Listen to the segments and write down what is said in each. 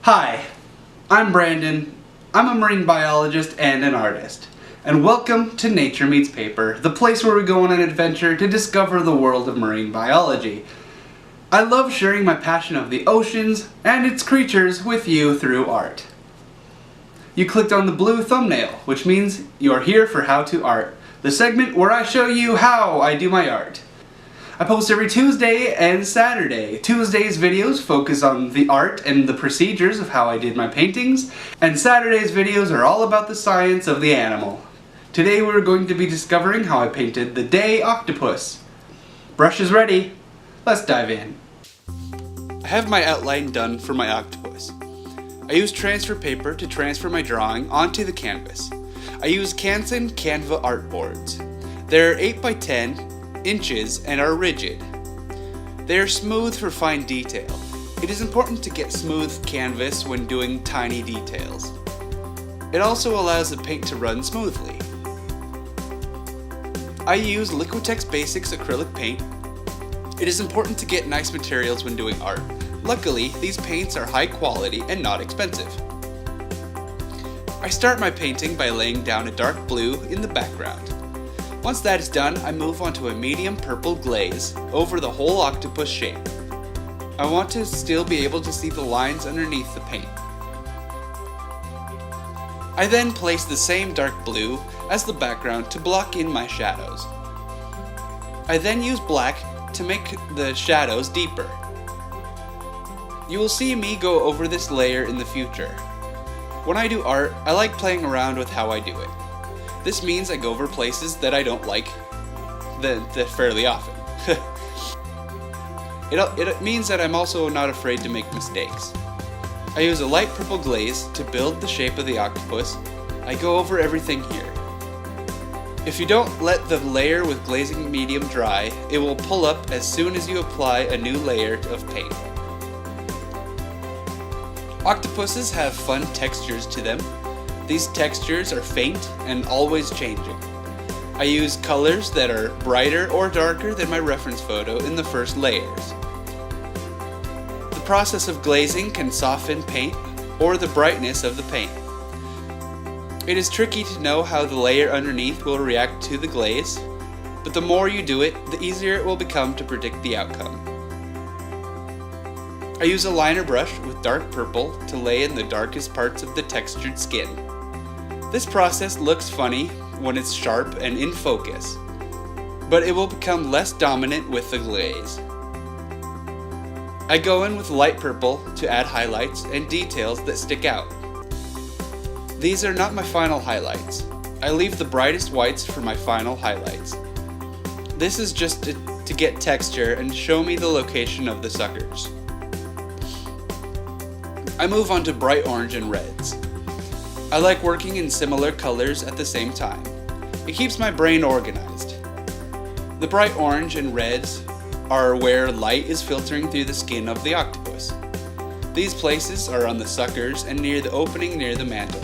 Hi, I'm Brandon. I'm a marine biologist and an artist. And welcome to Nature Meets Paper, the place where we go on an adventure to discover the world of marine biology. I love sharing my passion of the oceans and its creatures with you through art. You clicked on the blue thumbnail, which means you're here for How to Art, the segment where I show you how I do my art. I post every Tuesday and Saturday. Tuesday's videos focus on the art and the procedures of how I did my paintings, and Saturday's videos are all about the science of the animal. Today we're going to be discovering how I painted the day octopus. Brush is ready. Let's dive in. I have my outline done for my octopus. I use transfer paper to transfer my drawing onto the canvas. I use Canson Canva art boards. They're 8 by 10 inches and are rigid. They are smooth for fine detail. It is important to get smooth canvas when doing tiny details. It also allows the paint to run smoothly. I use Liquitex Basics Acrylic paint. It is important to get nice materials when doing art. Luckily, these paints are high quality and not expensive. I start my painting by laying down a dark blue in the background. Once that is done, I move on to a medium purple glaze over the whole octopus shape. I want to still be able to see the lines underneath the paint. I then place the same dark blue as the background to block in my shadows. I then use black to make the shadows deeper. You will see me go over this layer in the future. When I do art, I like playing around with how I do it. This means I go over places that I don't like that fairly often. It means that I'm also not afraid to make mistakes. I use a light purple glaze to build the shape of the octopus. I go over everything here. If you don't let the layer with glazing medium dry, it will pull up as soon as you apply a new layer of paint. Octopuses have fun textures to them. These textures are faint and always changing. I use colors that are brighter or darker than my reference photo in the first layers. The process of glazing can soften paint or the brightness of the paint. It is tricky to know how the layer underneath will react to the glaze, but the more you do it, the easier it will become to predict the outcome. I use a liner brush with dark purple to lay in the darkest parts of the textured skin. This process looks funny when it's sharp and in focus, but it will become less dominant with the glaze. I go in with light purple to add highlights and details that stick out. These are not my final highlights. I leave the brightest whites for my final highlights. This is just to get texture and show me the location of the suckers. I move on to bright orange and reds. I like working in similar colors at the same time. It keeps my brain organized. The bright orange and reds are where light is filtering through the skin of the octopus. These places are on the suckers and near the opening near the mantle.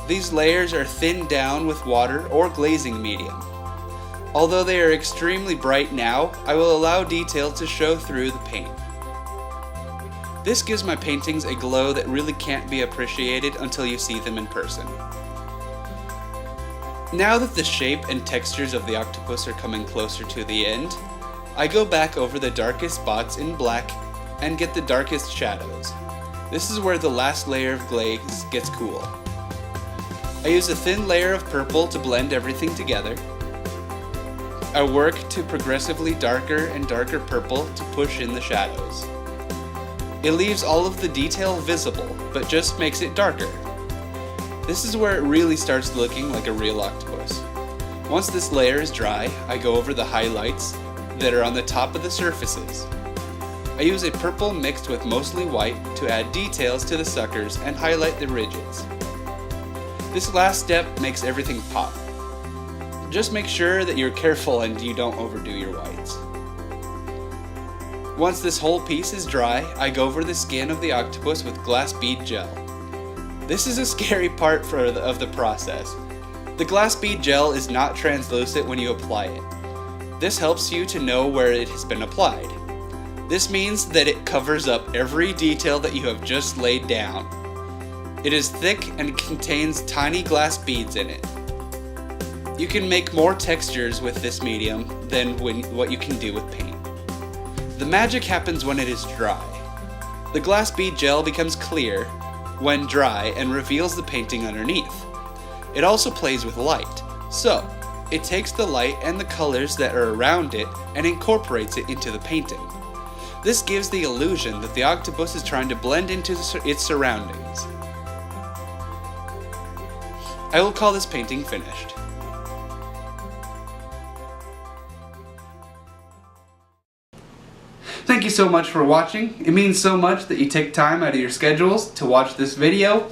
These layers are thinned down with water or glazing medium. Although they are extremely bright now, I will allow detail to show through the paint. This gives my paintings a glow that really can't be appreciated until you see them in person. Now that the shape and textures of the octopus are coming closer to the end, I go back over the darkest spots in black and get the darkest shadows. This is where the last layer of glaze gets cool. I use a thin layer of purple to blend everything together. I work to progressively darker and darker purple to push in the shadows. It leaves all of the detail visible, but just makes it darker. This is where it really starts looking like a real octopus. Once this layer is dry, I go over the highlights that are on the top of the surfaces. I use a purple mixed with mostly white to add details to the suckers and highlight the ridges. This last step makes everything pop. Just make sure that you're careful and you don't overdo your whites. Once this whole piece is dry, I go over the skin of the octopus with glass bead gel. This is a scary part of the process. The glass bead gel is not translucent when you apply it. This helps you to know where it has been applied. This means that it covers up every detail that you have just laid down. It is thick and contains tiny glass beads in it. You can make more textures with this medium than what you can do with paint. The magic happens when it is dry. The glass bead gel becomes clear when dry and reveals the painting underneath. It also plays with light, so it takes the light and the colors that are around it and incorporates it into the painting. This gives the illusion that the octopus is trying to blend into its surroundings. I will call this painting finished. Thank you so much for watching. It means so much that you take time out of your schedules to watch this video.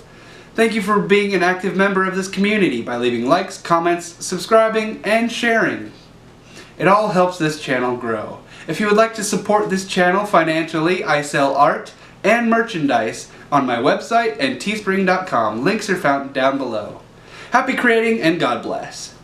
Thank you for being an active member of this community by leaving likes, comments, subscribing, and sharing. It all helps this channel grow. If you would like to support this channel financially, I sell art and merchandise on my website and teespring.com. Links are found down below. Happy creating and God bless.